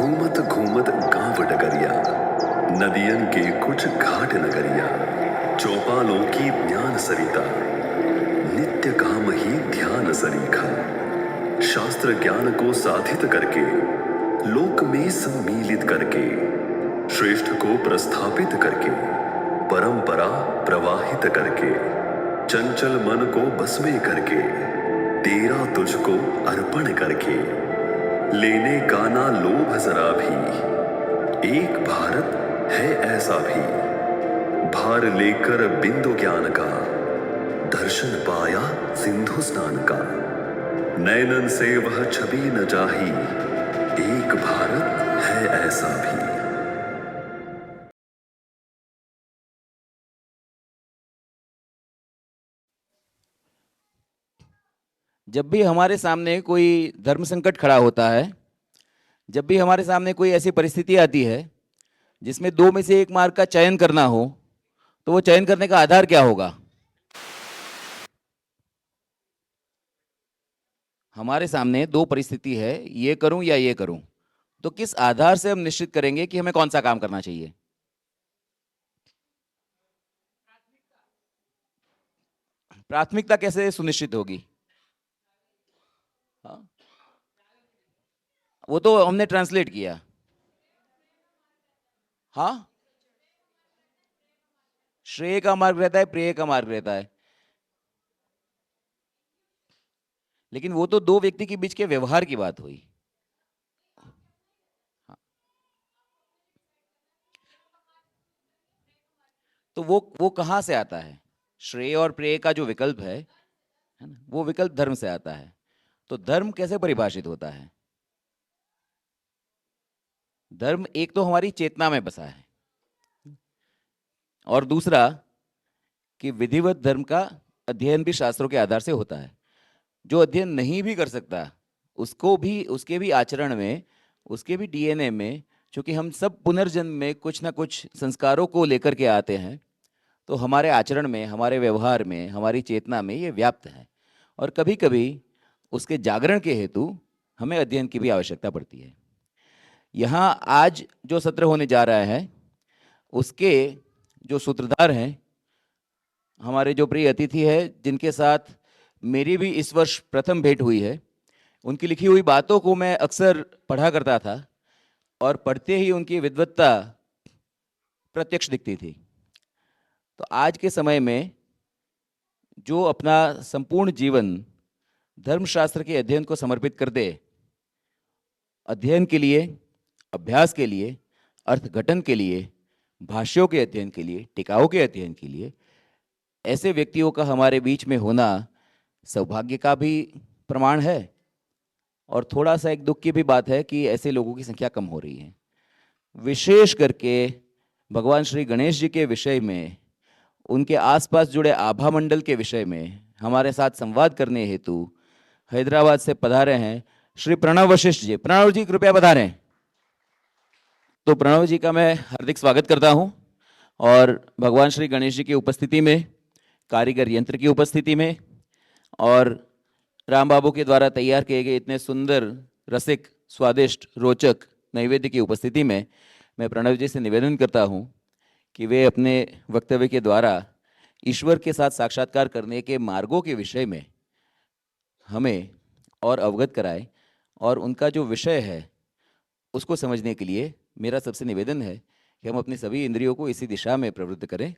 घूमत घूमत गांव डगरिया, नदियन के कुछ घाट नगरिया, चौपालों की ज्ञान सरिता, नित्य काम ही ध्यान सरीखा। शास्त्र ज्ञान को साधित करके, लोक में सम्मिलित करके, श्रेष्ठ को प्रस्थापित करके, परंपरा प्रवाहित करके, चंचल मन को बस में करके, तेरा तुझको अर्पण करके, लेने का ना लोभ जरा भी, एक भारत है ऐसा भी। भार लेकर बिंदु ज्ञान का, दर्शन पाया सिंधु स्नान का, नैनन से वह छवि न जाही, एक भारत है ऐसा भी। जब भी हमारे सामने कोई धर्म संकट खड़ा होता है, जब भी हमारे सामने कोई ऐसी परिस्थिति आती है जिसमें दो में से एक मार्ग का चयन करना हो, तो वो चयन करने का आधार क्या होगा? हमारे सामने दो परिस्थिति है, ये करूं या ये करूं, तो किस आधार से हम निश्चित करेंगे कि हमें कौन सा काम करना चाहिए? प्राथमिकता कैसे सुनिश्चित होगी? हाँ? वो तो हमने ट्रांसलेट किया। हाँ, श्रेय का मार्ग रहता है, प्रेय का मार्ग रहता है, लेकिन वो तो दो व्यक्ति के बीच के व्यवहार की बात हुई। हाँ। तो वो कहां से आता है? श्रेय और प्रेय का जो विकल्प है ना, वो विकल्प धर्म से आता है। तो धर्म कैसे परिभाषित होता है? धर्म एक तो हमारी चेतना में बसा है, और दूसरा कि विधिवत धर्म का अध्ययन भी शास्त्रों के आधार से होता है। जो अध्ययन नहीं भी कर सकता, उसको भी, उसके भी आचरण में, उसके भी डीएनए में, क्योंकि हम सब पुनर्जन्म में कुछ ना कुछ संस्कारों को लेकर के आते हैं, तो हमारे आचरण में, हमारे व्यवहार में, हमारी चेतना में ये व्याप्त है। और कभी कभी उसके जागरण के हेतु हमें अध्ययन की भी आवश्यकता पड़ती है। यहाँ आज जो सत्र होने जा रहा है, उसके जो सूत्रधार हैं, हमारे जो प्रिय अतिथि है, जिनके साथ मेरी भी इस वर्ष प्रथम भेंट हुई है, उनकी लिखी हुई बातों को मैं अक्सर पढ़ा करता था, और पढ़ते ही उनकी विद्वत्ता प्रत्यक्ष दिखती थी। तो आज के समय में जो अपना संपूर्ण जीवन धर्मशास्त्र के अध्ययन को समर्पित कर दे, अध्ययन के लिए, अभ्यास के लिए, अर्थघटन के लिए, भाष्यों के अध्ययन के लिए, टीकाओं के अध्ययन के लिए, ऐसे व्यक्तियों का हमारे बीच में होना सौभाग्य का भी प्रमाण है, और थोड़ा सा एक दुख की भी बात है कि ऐसे लोगों की संख्या कम हो रही है। विशेष करके भगवान श्री गणेश जी के विषय में, उनके आसपास जुड़े आभा मंडल के विषय में हमारे साथ संवाद करने हेतु हैदराबाद से पधारे हैं श्री प्रणव वशिष्ठ जी। प्रणव जी कृपया पधारें। तो प्रणव जी का मैं हार्दिक स्वागत करता हूं, और भगवान श्री गणेश जी की उपस्थिति में, कारीगर यंत्र की उपस्थिति में, और राम बाबू के द्वारा तैयार किए गए इतने सुंदर, रसिक, स्वादिष्ट, रोचक नैवेद्य की उपस्थिति में मैं प्रणव जी से निवेदन करता हूं कि वे अपने वक्तव्य के द्वारा ईश्वर के साथ साक्षात्कार करने के मार्गों के विषय में हमें और अवगत कराएं, और उनका जो विषय है उसको समझने के लिए मेरा सबसे निवेदन है कि हम अपनी सभी इंद्रियों को इसी दिशा में प्रवृत्त करें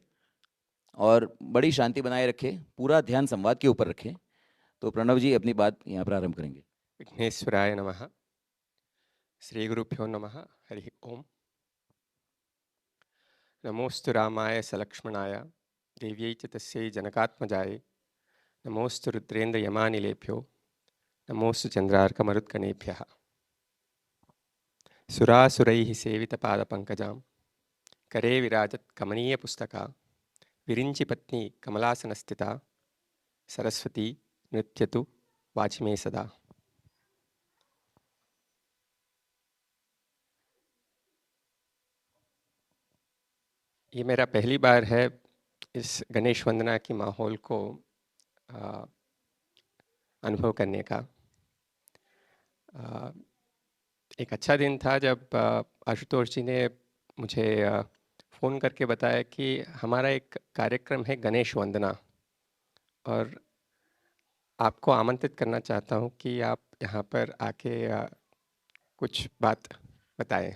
और बड़ी शांति बनाए रखें, पूरा ध्यान संवाद के ऊपर रखें। तो प्रणव जी अपनी बात यहाँ प्रारंभ करेंगे। विघ्नेश्वराय नमः। श्री गुरुभ्यो नमः। हरि ओम। नमोस्तु रामाय सलक्ष्मणाय देव्यै च तस्यै जनकात्मजाय। नमोस्तु रुद्रेन्द्र यमानिलेभ्यो। नमोस्तु चंद्रार्कमरुत्कणेभ्यः। सुरासुरैः सेवितपादपङ्कजां करे विराजत् कमनीयपुस्तका। विरिञ्चि पत्नी कमलासनस्थिता सरस्वती नृत्यतु वाचि मे सदा। ये मेरा पहली बार है इस गणेश वंदना की माहौल को अनुभव करने का। एक अच्छा दिन था जब आशुतोष जी ने मुझे फ़ोन करके बताया कि हमारा एक कार्यक्रम है गणेश वंदना, और आपको आमंत्रित करना चाहता हूँ कि आप यहाँ पर आके कुछ बात बताएं।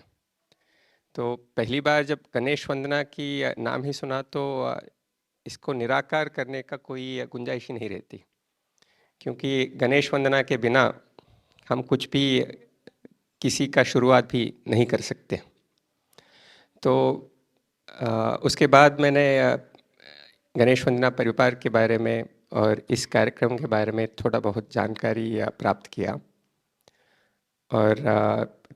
तो पहली बार जब गणेश वंदना की नाम ही सुना तो इसको निराकार करने का कोई गुंजाइश ही नहीं रहती, क्योंकि गणेश वंदना के बिना हम कुछ भी, किसी का शुरुआत भी नहीं कर सकते। तो उसके बाद मैंने गणेश वंदना परिवार के बारे में और इस कार्यक्रम के बारे में थोड़ा बहुत जानकारी प्राप्त किया, और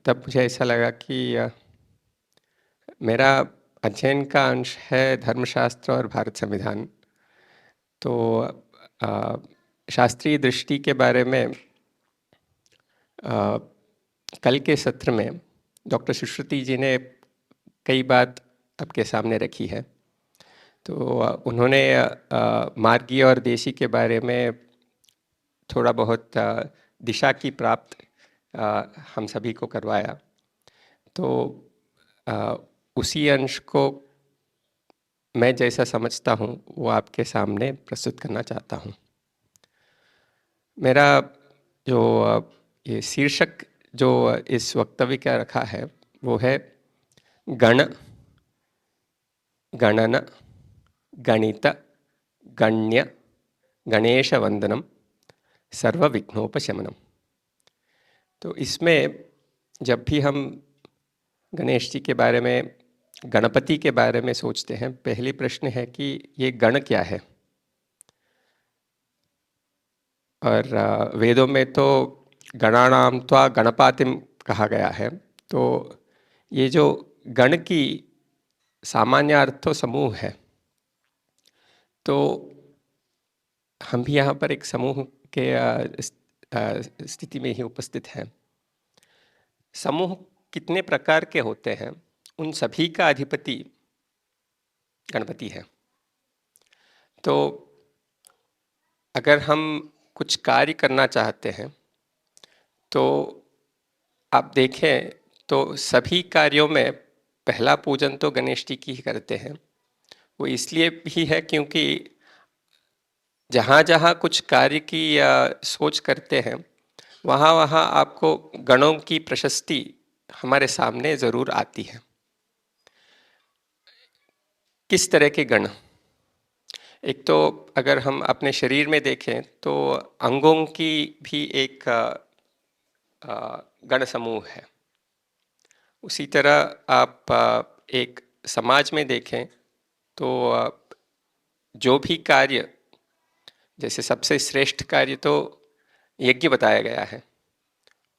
तब मुझे ऐसा लगा कि मेरा अध्ययन का अंश है धर्मशास्त्र और भारत संविधान। तो अ, शास्त्रीय दृष्टि के बारे में कल के सत्र में डॉक्टर सुश्रुति जी ने कई बात आपके सामने रखी है। तो उन्होंने मार्गी और देशी के बारे में थोड़ा बहुत दिशा की प्राप्त हम सभी को करवाया। तो उसी अंश को मैं जैसा समझता हूँ वो आपके सामने प्रस्तुत करना चाहता हूँ। मेरा जो ये शीर्षक जो इस वक्तव्य का रखा है वो है गण, गणन, गणित, गण्य, गणेश वंदनम, सर्व विघ्नोपशमनम। तो इसमें जब भी हम गणेश जी के बारे में, गणपति के बारे में सोचते हैं, पहली प्रश्न है कि ये गण क्या है। और वेदों में तो गणानाम त्वा गणपातिम कहा गया है। तो ये जो गण की सामान्य अर्थ तो समूह है, तो हम भी यहाँ पर एक समूह के स्थिति में ही उपस्थित हैं। समूह कितने प्रकार के होते हैं, उन सभी का अधिपति गणपति है। तो अगर हम कुछ कार्य करना चाहते हैं तो आप देखें तो सभी कार्यों में पहला पूजन तो गणेश जी की ही करते हैं। वो इसलिए भी है क्योंकि जहाँ जहाँ कुछ कार्य की सोच करते हैं वहाँ वहाँ आपको गणों की प्रशस्ति हमारे सामने ज़रूर आती है। किस तरह के गण? एक तो अगर हम अपने शरीर में देखें तो अंगों की भी एक गण समूह है। उसी तरह आप एक समाज में देखें तो जो भी कार्य, जैसे सबसे श्रेष्ठ कार्य तो यज्ञ बताया गया है,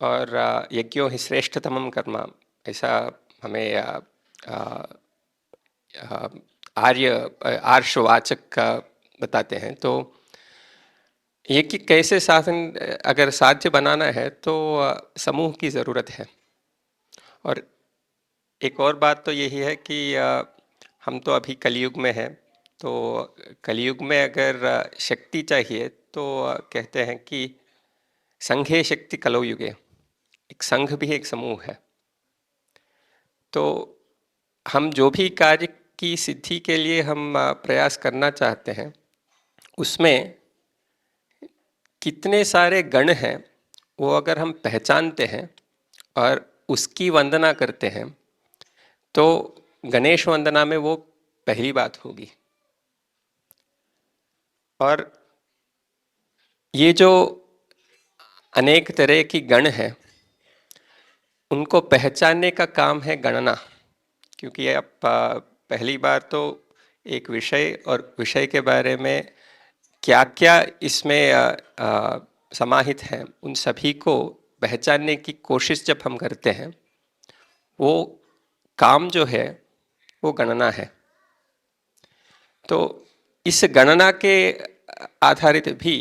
और यज्ञों ही श्रेष्ठतमम कर्म, ऐसा हमें आर्षवाचक का बताते हैं। तो यज्ञ कैसे साधन, अगर साध्य बनाना है तो समूह की ज़रूरत है। और एक और बात तो यही है कि हम तो अभी कलयुग में हैं, तो कलयुग में अगर शक्ति चाहिए तो कहते हैं कि संघे शक्ति कलौ युगे, एक संघ भी एक समूह है। तो हम जो भी कार्य की सिद्धि के लिए हम प्रयास करना चाहते हैं उसमें कितने सारे गण हैं वो अगर हम पहचानते हैं और उसकी वंदना करते हैं तो गणेश वंदना में वो पहली बात होगी। और ये जो अनेक तरह की गण हैं उनको पहचानने का काम है गणना, क्योंकि आप पहली बार तो एक विषय और विषय के बारे में क्या क्या इसमें समाहित है उन सभी को पहचानने की कोशिश जब हम करते हैं, वो काम जो है वो गणना है। तो इस गणना के आधारित भी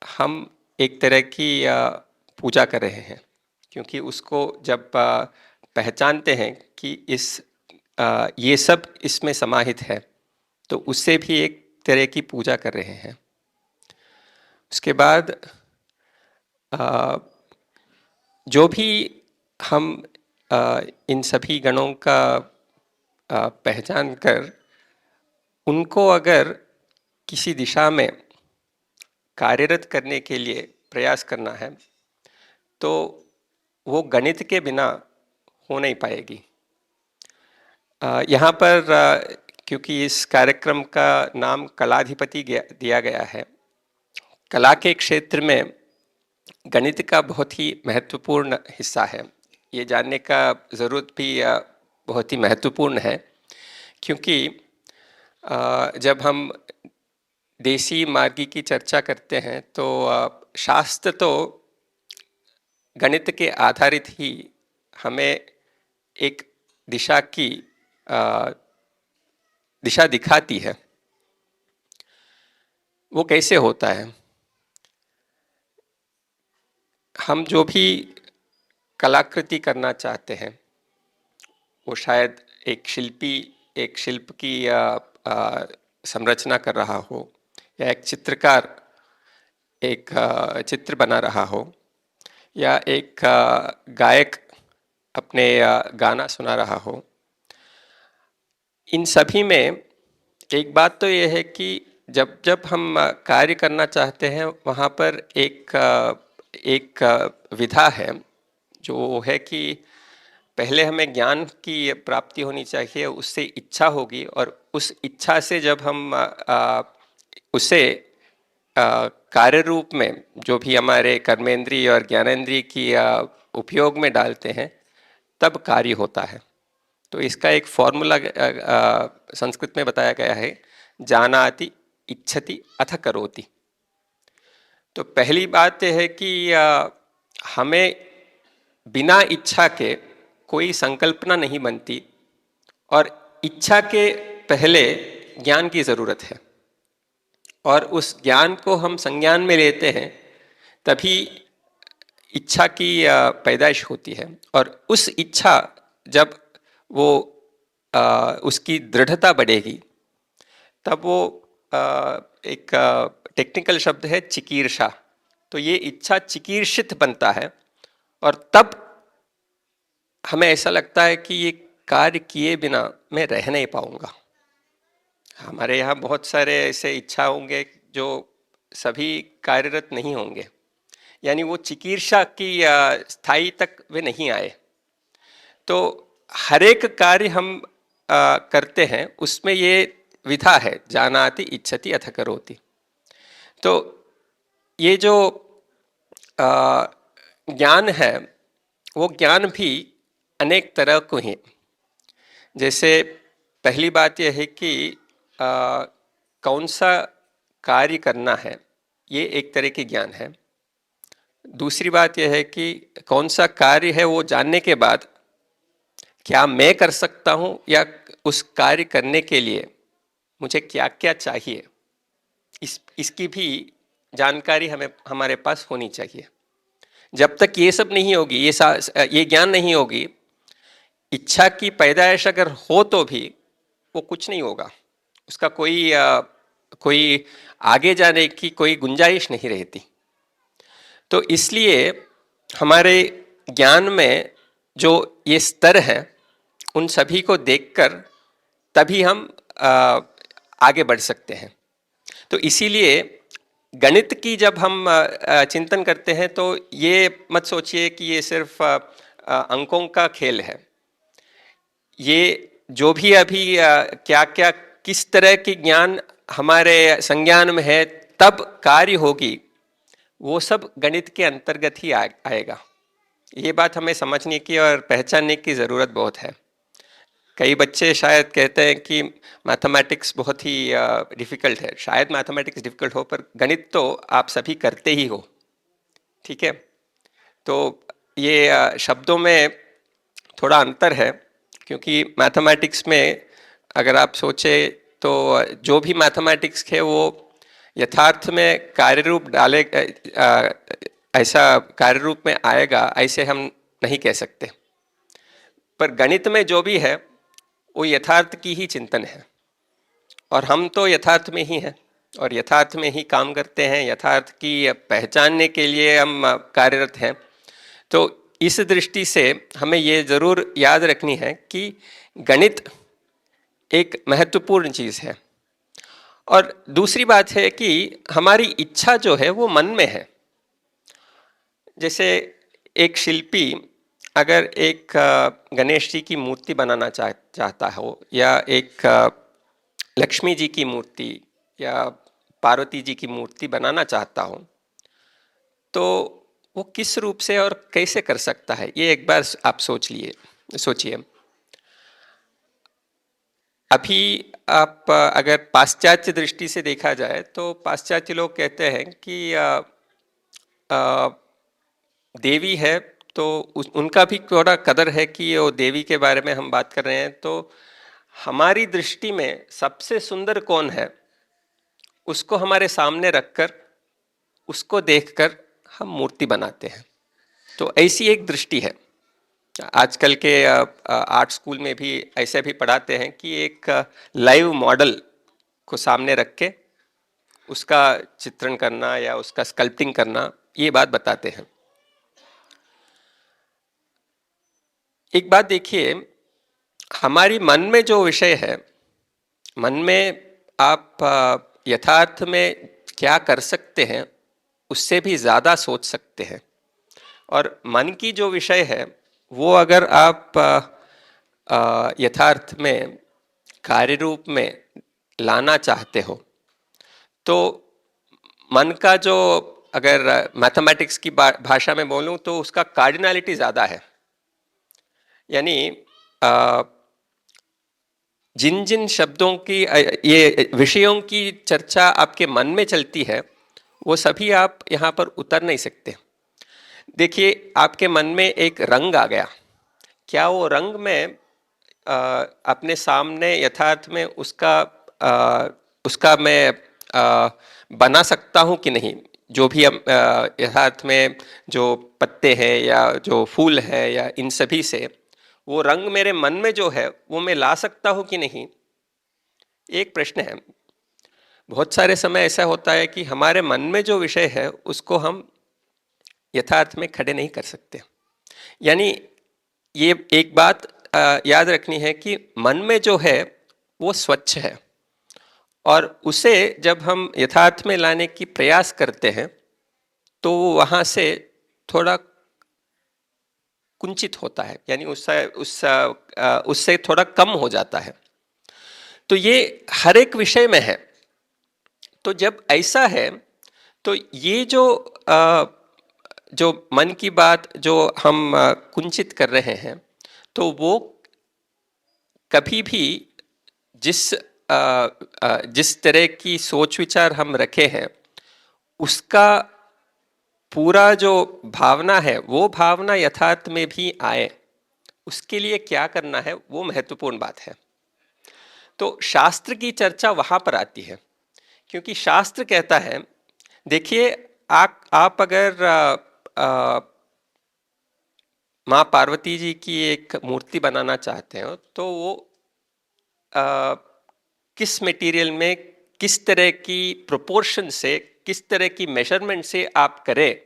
हम एक तरह की पूजा कर रहे हैं, क्योंकि उसको जब पहचानते हैं कि ये सब इसमें समाहित है तो उससे भी एक तरह की पूजा कर रहे हैं। उसके बाद जो भी हम इन सभी गणों का पहचान कर उनको अगर किसी दिशा में कार्यरत करने के लिए प्रयास करना है तो वो गणित के बिना हो नहीं पाएगी। यहाँ पर क्योंकि इस कार्यक्रम का नाम कलाधिपति दिया गया है, कला के क्षेत्र में गणित का बहुत ही महत्वपूर्ण हिस्सा है। ये जानने का ज़रूरत भी बहुत ही महत्वपूर्ण है, क्योंकि जब हम देसी मार्गी की चर्चा करते हैं तो शास्त्र तो गणित के आधारित ही हमें एक दिशा की दिशा दिखाती है। वो कैसे होता है? हम जो भी कलाकृति करना चाहते हैं वो शायद एक शिल्पी एक शिल्प की संरचना कर रहा हो, या एक चित्रकार एक चित्र बना रहा हो, या एक गायक अपने गाना सुना रहा हो। इन सभी में एक बात तो यह है कि जब जब हम कार्य करना चाहते हैं वहाँ पर एक विधा है, जो है कि पहले हमें ज्ञान की प्राप्ति होनी चाहिए, उससे इच्छा होगी, और उस इच्छा से जब हम उसे कार्य रूप में जो भी हमारे कर्मेंद्रिय और ज्ञानेंद्रिय की उपयोग में डालते हैं तब कार्य होता है। तो इसका एक फॉर्मूला संस्कृत में बताया गया है, जानाति इच्छति अथ करोति। तो पहली बात यह है कि हमें बिना इच्छा के कोई संकल्पना नहीं बनती, और इच्छा के पहले ज्ञान की ज़रूरत है, और उस ज्ञान को हम संज्ञान में लेते हैं तभी इच्छा की पैदाइश होती है। और उस इच्छा जब वो उसकी दृढ़ता बढ़ेगी तब वो एक टेक्निकल शब्द है चिकीर्षा, तो ये इच्छा चिकीर्षित बनता है, और तब हमें ऐसा लगता है कि ये कार्य किए बिना मैं रह नहीं पाऊंगा। हमारे यहाँ बहुत सारे ऐसे इच्छा होंगे जो सभी कार्यरत नहीं होंगे, यानी वो चिकीर्षा की स्थायी तक वे नहीं आए। तो हर एक कार्य हम करते हैं उसमें ये विधा है, जानाति इच्छति अथ करोति। तो ये जो ज्ञान है वो ज्ञान भी अनेक तरह को हैं। जैसे पहली बात यह है कि कौन सा कार्य करना है, ये एक तरह की ज्ञान है। दूसरी बात यह है कि कौन सा कार्य है वो जानने के बाद क्या मैं कर सकता हूँ, या उस कार्य करने के लिए मुझे क्या क्या चाहिए, इसकी भी जानकारी हमारे पास होनी चाहिए। जब तक ये सब नहीं होगी, ये ज्ञान नहीं होगी, इच्छा की पैदाइश अगर हो तो भी वो कुछ नहीं होगा, उसका कोई आगे जाने की कोई गुंजाइश नहीं रहती। तो इसलिए हमारे ज्ञान में जो ये स्तर हैं उन सभी को देखकर तभी हम आगे बढ़ सकते हैं। तो इसीलिए गणित की जब हम चिंतन करते हैं तो ये मत सोचिए कि ये सिर्फ अंकों का खेल है। ये जो भी अभी क्या क्या किस तरह की ज्ञान हमारे संज्ञान में है तब कार्य होगी, वो सब गणित के अंतर्गत ही आएगा। ये बात हमें समझने की और पहचानने की ज़रूरत बहुत है। कई बच्चे शायद कहते हैं कि मैथमेटिक्स बहुत ही डिफ़िकल्ट है। शायद मैथमेटिक्स डिफ़िकल्ट हो, पर गणित तो आप सभी करते ही हो, ठीक है। तो ये शब्दों में थोड़ा अंतर है, क्योंकि मैथमेटिक्स में अगर आप सोचें तो जो भी मैथमेटिक्स है वो यथार्थ में कार्य रूप डाले ऐसा कार्य रूप में आएगा ऐसे हम नहीं कह सकते। पर गणित में जो भी है वो यथार्थ की ही चिंतन है, और हम तो यथार्थ में ही हैं और यथार्थ में ही काम करते हैं, यथार्थ की पहचानने के लिए हम कार्यरत हैं। तो इस दृष्टि से हमें ये ज़रूर याद रखनी है कि गणित एक महत्वपूर्ण चीज़ है। और दूसरी बात है कि हमारी इच्छा जो है वो मन में है। जैसे एक शिल्पी अगर एक गणेश जी की मूर्ति बनाना चाहता हो, या एक लक्ष्मी जी की मूर्ति या पार्वती जी की मूर्ति बनाना चाहता हो, तो वो किस रूप से और कैसे कर सकता है, ये एक बार आप सोचिए। अभी आप अगर पाश्चात्य दृष्टि से देखा जाए तो पाश्चात्य लोग कहते हैं कि देवी है तो उनका भी थोड़ा कदर है कि वो देवी के बारे में हम बात कर रहे हैं, तो हमारी दृष्टि में सबसे सुंदर कौन है उसको हमारे सामने रखकर उसको देखकर हम मूर्ति बनाते हैं। तो ऐसी एक दृष्टि है। आजकल के आर्ट स्कूल में भी ऐसे भी पढ़ाते हैं कि एक लाइव मॉडल को सामने रख के उसका चित्रण करना या उसका स्कल्पटिंग करना, ये बात बताते हैं। एक बात देखिए, हमारी मन में जो विषय है, मन में आप यथार्थ में क्या कर सकते हैं उससे भी ज़्यादा सोच सकते हैं। और मन की जो विषय है वो अगर आप यथार्थ में कार्य रूप में लाना चाहते हो, तो मन का जो, अगर मैथमेटिक्स की भाषा में बोलूं तो उसका कार्डिनलिटी ज़्यादा है। यानी जिन जिन शब्दों की ये विषयों की चर्चा आपके मन में चलती है वो सभी आप यहाँ पर उतर नहीं सकते। देखिए, आपके मन में एक रंग आ गया, क्या वो रंग में अपने सामने यथार्थ में उसका मैं बना सकता हूँ कि नहीं? जो भी हम यथार्थ में जो पत्ते हैं या जो फूल है या इन सभी से वो रंग मेरे मन में जो है वो मैं ला सकता हूँ कि नहीं, एक प्रश्न है। बहुत सारे समय ऐसा होता है कि हमारे मन में जो विषय है उसको हम यथार्थ में खड़े नहीं कर सकते। यानी ये एक बात याद रखनी है कि मन में जो है वो स्वच्छ है, और उसे जब हम यथार्थ में लाने की प्रयास करते हैं तो वहाँ से थोड़ा कुंचित होता है, यानी उससे थोड़ा कम हो जाता है। तो ये हर एक विषय में है। तो जब ऐसा है तो ये जो मन की बात जो हम कुंचित कर रहे हैं, तो वो कभी भी जिस तरह की सोच विचार हम रखे हैं उसका पूरा जो भावना है वो भावना यथार्थ में भी आए, उसके लिए क्या करना है वो महत्वपूर्ण बात है। तो शास्त्र की चर्चा वहाँ पर आती है, क्योंकि शास्त्र कहता है, देखिए आप अगर माँ पार्वती जी की एक मूर्ति बनाना चाहते हो तो वो किस मटेरियल में, किस तरह की प्रोपोर्शन से, किस तरह की मेजरमेंट से आप करें,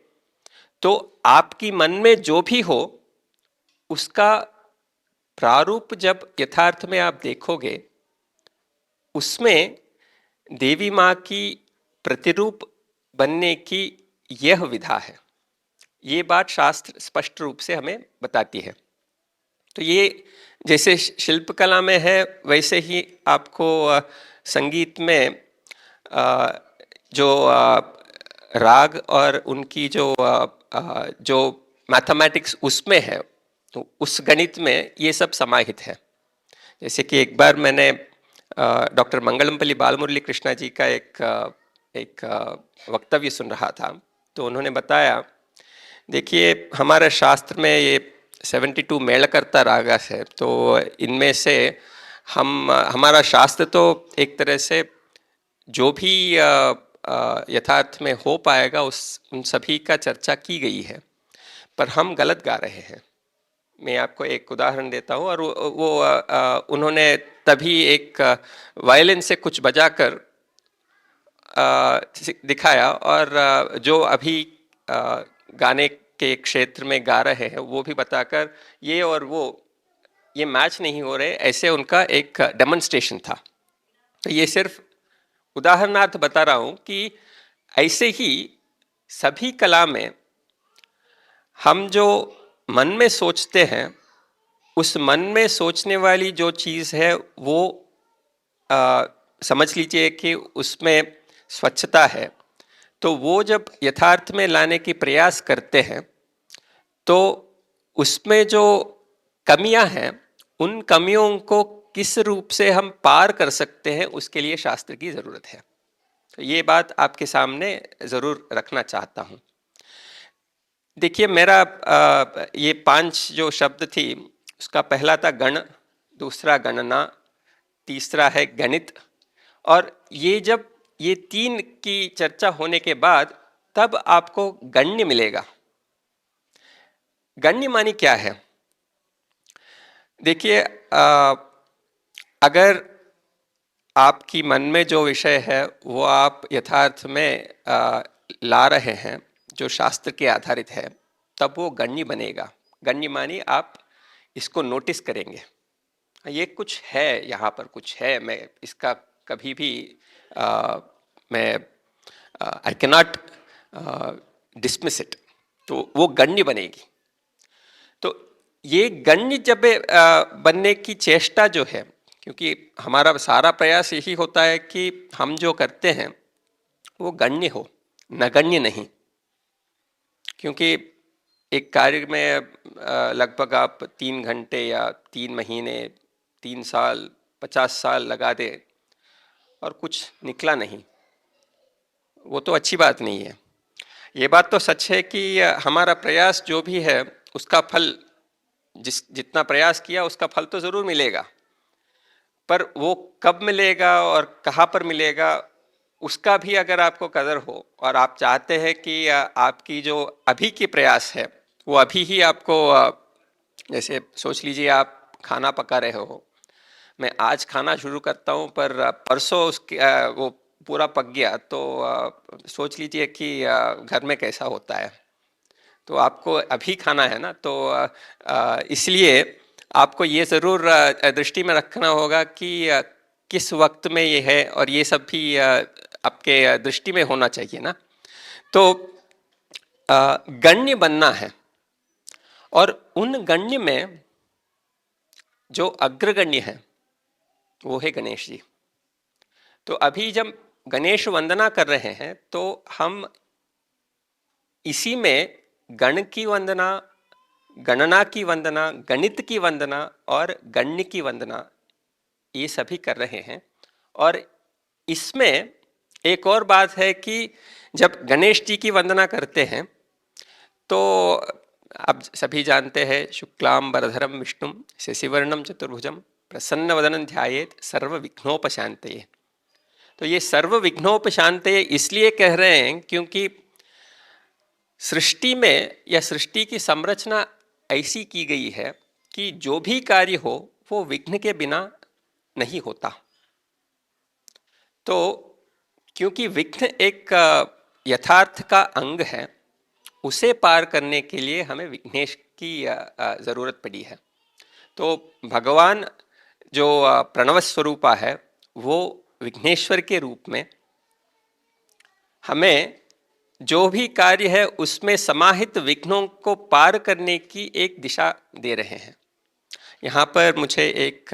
तो आपकी मन में जो भी हो उसका प्रारूप जब यथार्थ में आप देखोगे उसमें देवी माँ की प्रतिरूप बनने की यह विधा है। ये बात शास्त्र स्पष्ट रूप से हमें बताती है। तो ये जैसे शिल्पकला में है वैसे ही आपको संगीत में जो राग और उनकी जो मैथमेटिक्स उसमें है, तो उस गणित में ये सब समाहित है। जैसे कि एक बार मैंने डॉक्टर मंगलमपल्ली बालमुरली कृष्णा जी का एक वक्तव्य सुन रहा था, तो उन्होंने बताया, देखिए हमारे शास्त्र में ये 72 मेलकर्ता रागस है, तो इनमें से हमारा शास्त्र तो एक तरह से जो भी यथार्थ में हो पाएगा उन सभी का चर्चा की गई है, पर हम गलत गा रहे हैं। मैं आपको एक उदाहरण देता हूँ, और वो उन्होंने तभी एक वायलिन से कुछ बजाकर दिखाया, और जो अभी गाने के क्षेत्र में गा रहे हैं, वो भी बताकर ये और वो ये मैच नहीं हो रहे, ऐसे उनका एक डेमोन्स्ट्रेशन था। तो ये सिर्फ उदाहरणार्थ बता रहा हूँ कि ऐसे ही सभी कला में हम जो मन में सोचते हैं, उस मन में सोचने वाली जो चीज़ है वो समझ लीजिए कि उसमें स्वच्छता है, तो वो जब यथार्थ में लाने की प्रयास करते हैं तो उसमें जो कमियां हैं, उन कमियों को किस रूप से हम पार कर सकते हैं, उसके लिए शास्त्र की ज़रूरत है। तो ये बात आपके सामने ज़रूर रखना चाहता हूँ। देखिए, मेरा ये 5 जो शब्द थी, उसका पहला था गण, दूसरा गणना, तीसरा है गणित, और ये जब ये 3 की चर्चा होने के बाद तब आपको गण्य मिलेगा। गण्य मानी क्या है? देखिए, अगर आपकी मन में जो विषय है वो आप यथार्थ में ला रहे हैं, जो शास्त्र के आधारित है, तब वो गण्य बनेगा। गण्य मानी आप इसको नोटिस करेंगे, ये कुछ है, यहाँ पर कुछ है, मैं इसका कभी भी मैं I can not dismiss it, तो वो गण्य बनेगी। तो ये गण्य जब बनने की चेष्टा जो है, क्योंकि हमारा सारा प्रयास यही होता है कि हम जो करते हैं वो गण्य हो, नगण्य नहीं। क्योंकि एक कार्य में लगभग आप 3 घंटे या 3 महीने, 3 साल, 50 साल लगा दे और कुछ निकला नहीं, वो तो अच्छी बात नहीं है। ये बात तो सच है कि हमारा प्रयास जो भी है उसका फल, जितना प्रयास किया उसका फल तो ज़रूर मिलेगा, पर वो कब मिलेगा और कहाँ पर मिलेगा, उसका भी अगर आपको कदर हो और आप चाहते हैं कि आपकी जो अभी की प्रयास है वो अभी ही आपको, जैसे सोच लीजिए आप खाना पका रहे हो, मैं आज खाना शुरू करता हूँ पर परसों उसके वो पूरा पक गया, तो सोच लीजिए कि घर में कैसा होता है। तो आपको अभी खाना है ना, तो इसलिए आपको ये ज़रूर दृष्टि में रखना होगा कि किस वक्त में ये है, और ये सब भी आपके दृष्टि में होना चाहिए ना। तो गण्य बनना है, और उन गण्य में जो अग्रगण्य है वो है गणेश जी। तो अभी जब गणेश वंदना कर रहे हैं तो हम इसी में गण की वंदना, गणना की वंदना, गणित की वंदना और गण्य की वंदना, ये सभी कर रहे हैं। और इसमें एक और बात है कि जब गणेश जी की वंदना करते हैं तो आप सभी जानते हैं, शुक्लांबरधरम विष्णुम शशिवर्णम चतुर्भुजम प्रसन्नवदनं ध्यायेत् सर्व विघ्नोपशांतये। तो ये सर्व विघ्नोपशांतये इसलिए कह रहे हैं क्योंकि सृष्टि में या सृष्टि की संरचना ऐसी की गई है कि जो भी कार्य हो वो विघ्न के बिना नहीं होता। तो क्योंकि विघ्न एक यथार्थ का अंग है, उसे पार करने के लिए हमें विघ्नेश की ज़रूरत पड़ी है। तो भगवान जो प्रणव स्वरूपा है, वो विघ्नेश्वर के रूप में हमें जो भी कार्य है उसमें समाहित विघ्नों को पार करने की एक दिशा दे रहे हैं। यहाँ पर मुझे एक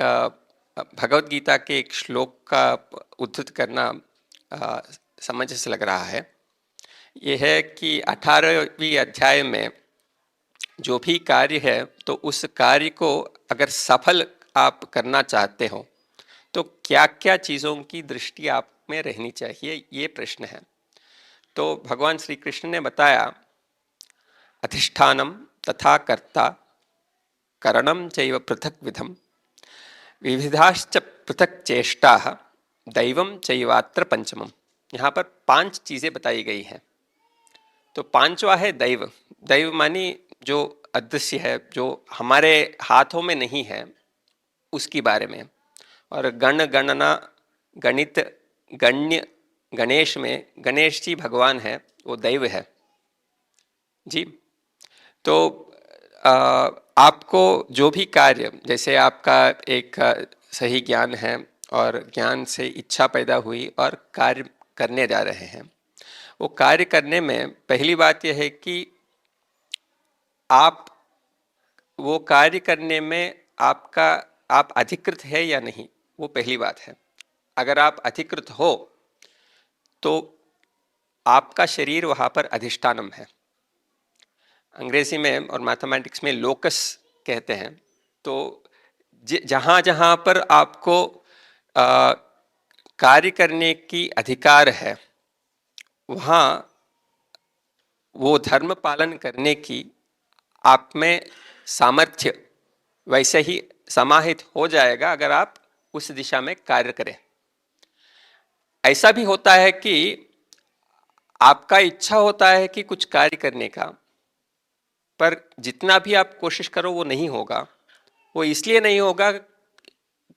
भगवत गीता के एक श्लोक का उद्धृत करना समझ से लग रहा है। ये है कि 18वीं अध्याय में जो भी कार्य है, तो उस कार्य को अगर सफल आप करना चाहते हो तो क्या क्या चीज़ों की दृष्टि आप में रहनी चाहिए, ये प्रश्न है। तो भगवान श्री कृष्ण ने बताया, अधिष्ठानम तथा कर्ता करणम चैव पृथक विधम विविधाश्च पृथक चेष्टा दैवम चैवात्र पंचमम। यहाँ पर 5 चीज़ें बताई गई हैं। तो 5वां है दैव। दैव मानी जो अदृश्य है, जो हमारे हाथों में नहीं है, उसके बारे में। और गण, गणना, गणित, गण्य, गणेश में गणेश जी भगवान है, वो दैव है जी। तो आपको जो भी कार्य, जैसे आपका एक सही ज्ञान है और ज्ञान से इच्छा पैदा हुई और कार्य करने जा रहे हैं, वो कार्य करने में पहली बात यह है कि आप वो कार्य करने में आप अधिकृत है या नहीं, वो पहली बात है। अगर आप अधिकृत हो तो आपका शरीर वहाँ पर अधिष्ठानम है। अंग्रेजी में और मैथमेटिक्स में लोकस कहते हैं। तो जहाँ जहाँ पर आपको कार्य करने की अधिकार है, वहाँ वो धर्म पालन करने की आप में सामर्थ्य वैसे ही समाहित हो जाएगा अगर आप उस दिशा में कार्य करें। ऐसा भी होता है कि आपका इच्छा होता है कि कुछ कार्य करने का, पर जितना भी आप कोशिश करो वो नहीं होगा। वो इसलिए नहीं होगा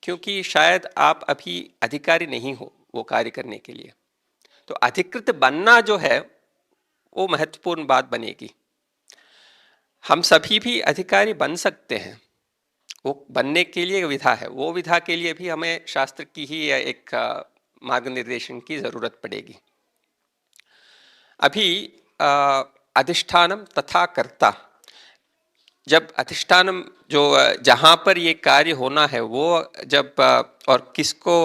क्योंकि शायद आप अभी अधिकारी नहीं हो वो कार्य करने के लिए। तो अधिकृत बनना जो है वो महत्वपूर्ण बात बनेगी। हम सभी भी अधिकारी बन सकते हैं, वो बनने के लिए विधा है। वो विधा के लिए भी हमें शास्त्र की ही एक मार्ग निर्देशन की जरूरत पड़ेगी। अभी अधिष्ठानम तथा कर्ता, जब अधिष्ठानम जो जहाँ पर ये कार्य होना है वो जब और किसको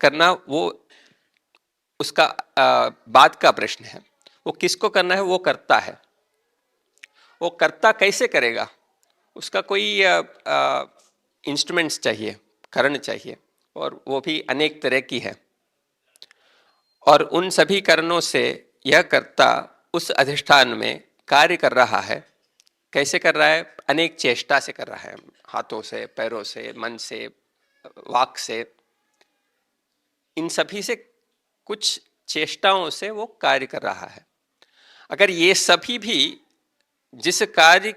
करना, वो उसका बाद का प्रश्न है। वो किसको करना है, वो करता है। वो कर्ता कैसे करेगा, उसका कोई इंस्ट्रूमेंट्स चाहिए, करण चाहिए, और वो भी अनेक तरह की है। और उन सभी कारणों से यह कर्ता उस अधिष्ठान में कार्य कर रहा है। कैसे कर रहा है? अनेक चेष्टा से कर रहा है, हाथों से, पैरों से, मन से, वाक से, इन सभी से कुछ चेष्टाओं से वो कार्य कर रहा है। अगर ये सभी भी जिस कार्य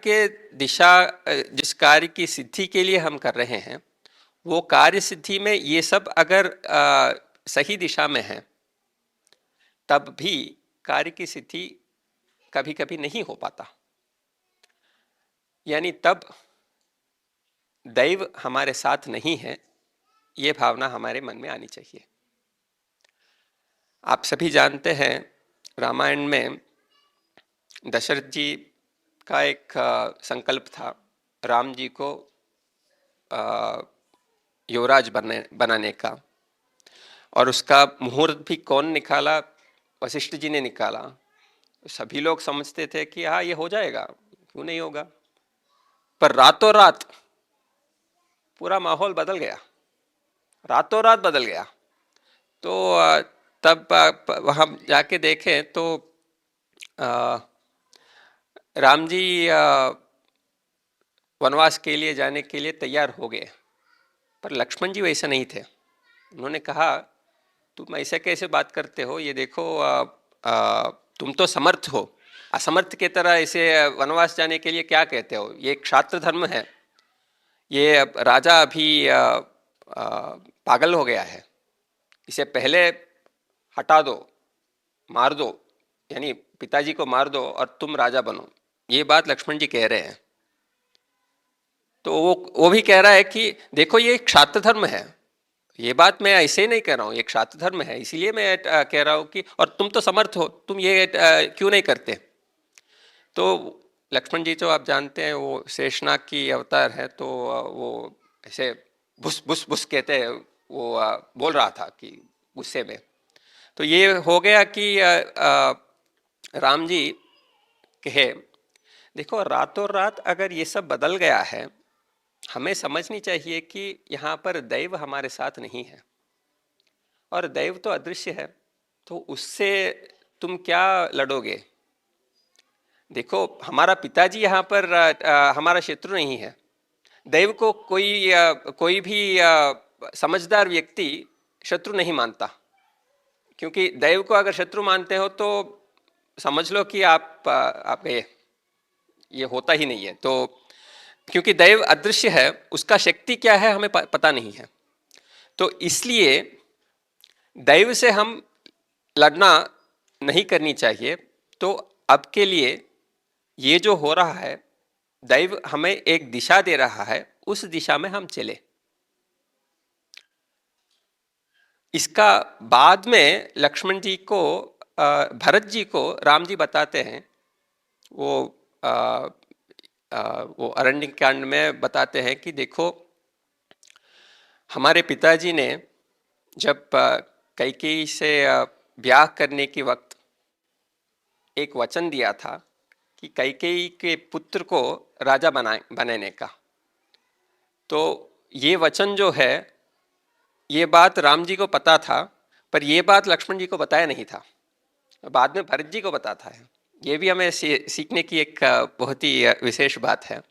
जिस कार्य की सिद्धि के लिए हम कर रहे हैं, वो कार्य सिद्धि में ये सब अगर सही दिशा में है, तब भी कार्य की सिद्धि कभी कभी नहीं हो पाता। यानी तब दैव हमारे साथ नहीं है, ये भावना हमारे मन में आनी चाहिए। आप सभी जानते हैं, रामायण में दशरथ जी का एक संकल्प था राम जी को युवराज बनाने का, और उसका मुहूर्त भी कौन निकाला? वशिष्ठ जी ने निकाला। सभी लोग समझते थे कि हाँ ये हो जाएगा, क्यों नहीं होगा। पर रातों रात पूरा माहौल बदल गया, रातों रात बदल गया। तो तब वहाँ जाके देखें तो राम जी वनवास के लिए जाने के लिए तैयार हो गए, पर लक्ष्मण जी वैसे नहीं थे। उन्होंने कहा तुम ऐसे कैसे बात करते हो, ये देखो तुम तो समर्थ हो, असमर्थ के तरह ऐसे वनवास जाने के लिए क्या कहते हो? ये क्षात्र धर्म है, ये राजा अभी पागल हो गया है, इसे पहले हटा दो, मार दो, यानी पिताजी को मार दो और तुम राजा बनो। ये बात लक्ष्मण जी कह रहे हैं। तो वो भी कह रहा है कि देखो ये क्षात्र धर्म है, ये बात मैं ऐसे नहीं कह रहा हूँ, ये क्षात्र धर्म है, इसीलिए मैं कह रहा हूँ कि और तुम तो समर्थ हो, तुम ये क्यों नहीं करते? तो लक्ष्मण जी तो आप जानते हैं वो शेषनाग की अवतार है, तो वो ऐसे भुस भुस भुस कहते हैं, वो बोल रहा था कि गुस्से में। तो ये हो गया कि राम जी कहे देखो रातों रात अगर ये सब बदल गया है, हमें समझनी चाहिए कि यहाँ पर दैव हमारे साथ नहीं है, और दैव तो अदृश्य है, तो उससे तुम क्या लड़ोगे? देखो हमारा पिताजी यहाँ पर हमारा शत्रु नहीं है। दैव को कोई भी समझदार व्यक्ति शत्रु नहीं मानता, क्योंकि दैव को अगर शत्रु मानते हो तो समझ लो कि आप ये होता ही नहीं है। तो क्योंकि दैव अदृश्य है, उसका शक्ति क्या है हमें पता नहीं है। तो इसलिए दैव से हम लड़ना नहीं करनी चाहिए। तो अब के लिए ये जो हो रहा है, दैव हमें एक दिशा दे रहा है, उस दिशा में हम चले। इसका बाद में लक्ष्मण जी को, भरत जी को राम जी बताते हैं। वो वो अरण्य कांड में बताते हैं कि देखो, हमारे पिताजी ने जब कैकेयी से ब्याह करने के वक्त एक वचन दिया था कि कैकेयी के पुत्र को राजा बनाने का। तो ये वचन जो है, ये बात राम जी को पता था, पर ये बात लक्ष्मण जी को बताया नहीं था, बाद में भरत जी को बताता है। ये भी हमें सीखने की एक बहुत ही विशेष बात है।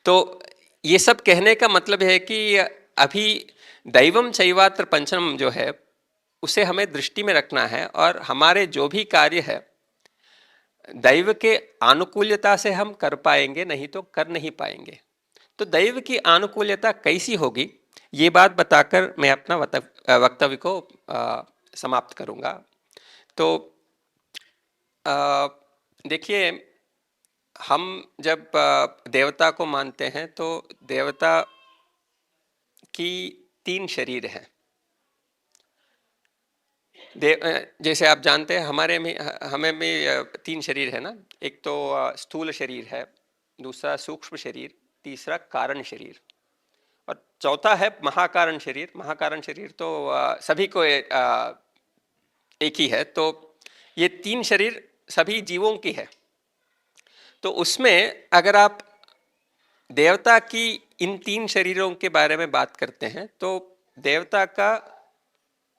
तो ये सब कहने का मतलब है कि अभी दैवम चैवात्र पंचम जो है, उसे हमें दृष्टि में रखना है, और हमारे जो भी कार्य है दैव के अनुकूल्यता से हम कर पाएंगे, नहीं तो कर नहीं पाएंगे। तो दैव की अनुकूल्यता कैसी होगी, ये बात बताकर मैं अपना वक्तव्य को समाप्त करूंगा। तो देखिए, हम जब देवता को मानते हैं तो देवता की 3 शरीर हैं। जैसे आप जानते हैं, हमें में 3 शरीर है ना। एक तो स्थूल शरीर है, दूसरा सूक्ष्म शरीर, तीसरा कारण शरीर, और चौथा है महाकारण शरीर। महाकारण शरीर तो सभी को एक ही है। तो ये 3 शरीर सभी जीवों की है। तो उसमें अगर आप देवता की इन 3 शरीरों के बारे में बात करते हैं, तो देवता का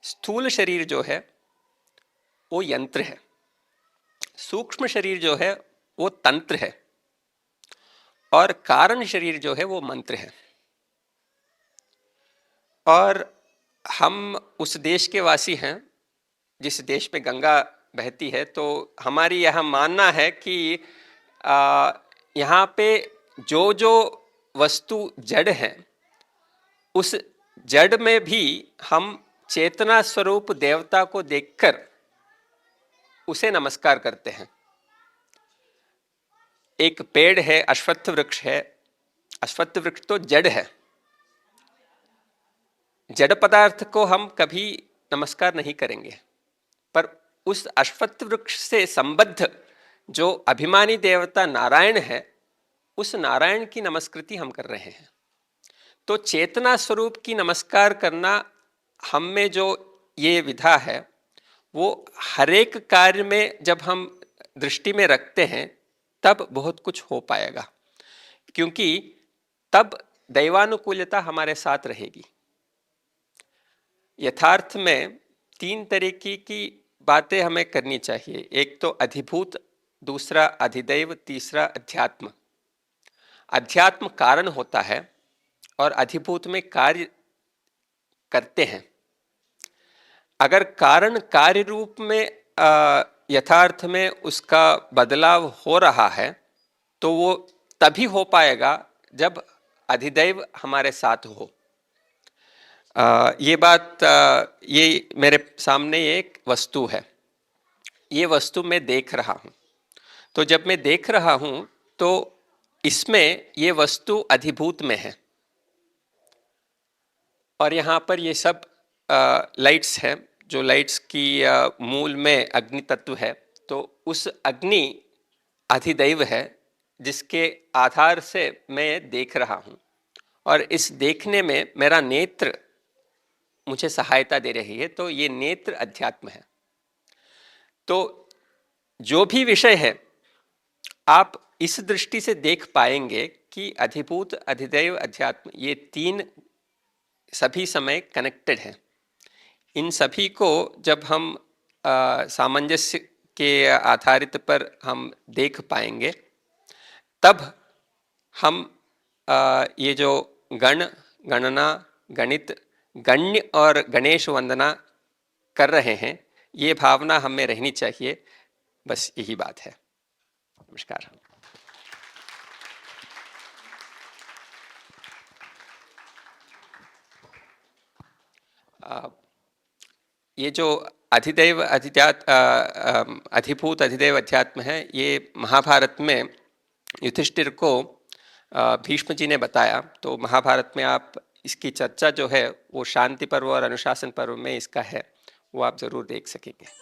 स्थूल शरीर जो है वो यंत्र है, सूक्ष्म शरीर जो है वो तंत्र है, और कारण शरीर जो है वो मंत्र है। और हम उस देश के वासी हैं जिस देश में गंगा बहती है। तो हमारी यह मानना है कि यहाँ पे जो जो वस्तु जड़ है, उस जड़ में भी हम चेतना स्वरूप देवता को देखकर उसे नमस्कार करते हैं। एक पेड़ है, अश्वत्थ वृक्ष है। अश्वत्थ वृक्ष तो जड़ है, जड़ पदार्थ को हम कभी नमस्कार नहीं करेंगे, पर उस अश्वत्थ वृक्ष से संबद्ध जो अभिमानी देवता नारायण है, उस नारायण की नमस्कृति हम कर रहे हैं। तो चेतना स्वरूप की नमस्कार करना हम में जो ये विधा है, वो हर एक कार्य में जब हम दृष्टि में रखते हैं तब बहुत कुछ हो पाएगा, क्योंकि तब दैवानुकूलता हमारे साथ रहेगी। यथार्थ में 3 तरीके की बातें हमें करनी चाहिए। एक तो अधिभूत, दूसरा अधिदैव, तीसरा अध्यात्म। अध्यात्म कारण होता है और अधिभूत में कार्य करते हैं। अगर कारण कार्य रूप में यथार्थ में उसका बदलाव हो रहा है, तो वो तभी हो पाएगा जब अधिदैव हमारे साथ हो। ये बात, ये मेरे सामने एक वस्तु है, ये वस्तु मैं देख रहा हूँ। तो जब मैं देख रहा हूँ तो इसमें ये वस्तु अधिभूत में है, और यहाँ पर ये सब लाइट्स हैं, जो लाइट्स की मूल में अग्नि तत्व है। तो उस अग्नि अधिदैव है, जिसके आधार से मैं देख रहा हूँ, और इस देखने में मेरा नेत्र मुझे सहायता दे रही है। तो ये नेत्र अध्यात्म है। तो जो भी विषय है, आप इस दृष्टि से देख पाएंगे कि अधिभूत, अधिदैव, अध्यात्म, ये 3 सभी समय कनेक्टेड हैं। इन सभी को जब हम सामंजस्य के आधारित पर हम देख पाएंगे, तब हम ये जो गण, गणना, गणित, गण्य और गणेश वंदना कर रहे हैं, ये भावना हमें रहनी चाहिए। बस यही बात है। नमस्कार। ये जो अधिदैव, अधिभूत, अधिदैव, अध्यात्म है, ये महाभारत में युधिष्ठिर को भीष्म जी ने बताया। तो महाभारत में आप इसकी चर्चा जो है वो शांति पर्व और अनुशासन पर्व में इसका है, वो आप जरूर देख सकेंगे।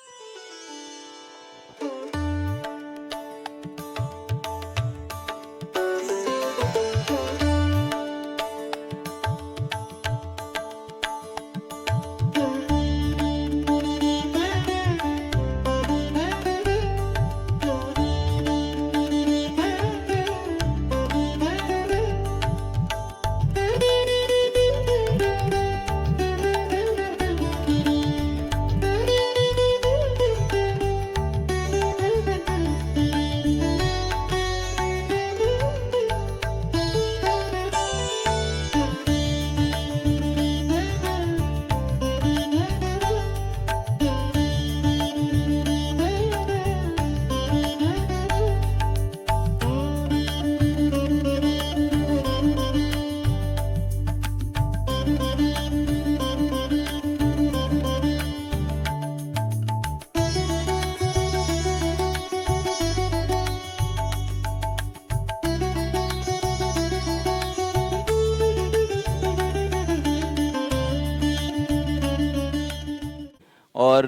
और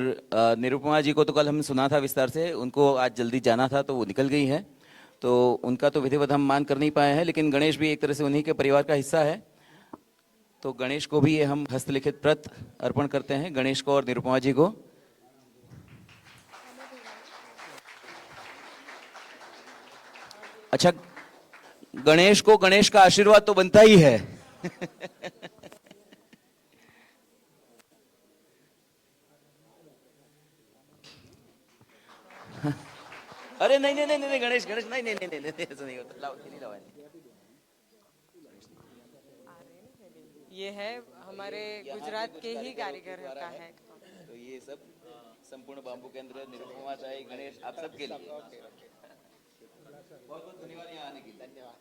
निरुपमा जी को तो कल हमने सुना था विस्तार से, उनको आज जल्दी जाना था तो वो निकल गई हैं, तो उनका तो विधिवत हम मान कर नहीं पाए हैं, लेकिन गणेश भी एक तरह से उन्हीं के परिवार का हिस्सा है, तो गणेश को भी ये हम हस्तलिखित प्रत अर्पण करते हैं, गणेश को और निरुपमा जी को। अच्छा, गणेश को गणेश का आशीर्वाद तो बनता ही है। अरे नहीं नहीं नहीं नहीं गणेश गणेश नहीं नहीं नहीं नहीं ऐसा नहीं होता, लाओ नहीं लाओ। ये है हमारे गुजरात के ही कारीगर का है। तो ये सब संपूर्ण बाम्बू केंद्र, निरुपमा चाय, गणेश, आप सबके लिए बहुत बहुत धन्यवाद यहाँ आने के लिए। धन्यवाद।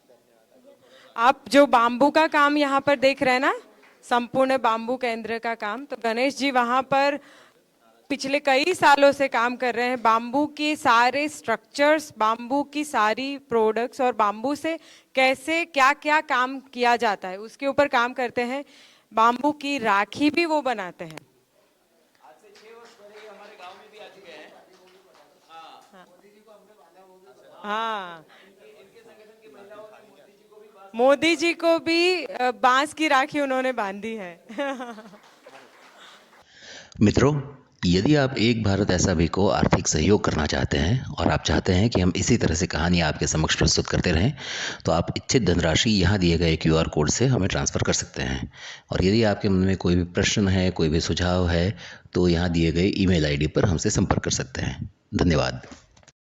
आप जो बाम्बू का काम यहाँ पर देख रहे हैं ना, संपूर्ण बाम्बू केंद्र का काम, तो गणेश जी वहाँ पर पिछले कई सालों से काम कर रहे हैं। बाम्बू के सारे स्ट्रक्चर्स, बाम्बू की सारी प्रोडक्ट्स और बाम्बू से कैसे क्या क्या काम किया जाता है उसके ऊपर काम करते हैं। बाम्बू की राखी भी वो बनाते हैं। आज से 6 वर्ष पहले हमारे गांव में भी आ चुके हैं। हाँ, मोदी जी को भी बांस की राखी उन्होंने बांधी है। मित्रों, यदि आप एक भारत ऐसा भी को आर्थिक सहयोग करना चाहते हैं और आप चाहते हैं कि हम इसी तरह से कहानियाँ आपके समक्ष प्रस्तुत करते रहें, तो आप इच्छित धनराशि यहाँ दिए गए QR कोड से हमें ट्रांसफ़र कर सकते हैं। और यदि आपके मन में कोई भी प्रश्न है, कोई भी सुझाव है, तो यहाँ दिए गए email ID पर हमसे संपर्क कर सकते हैं। धन्यवाद।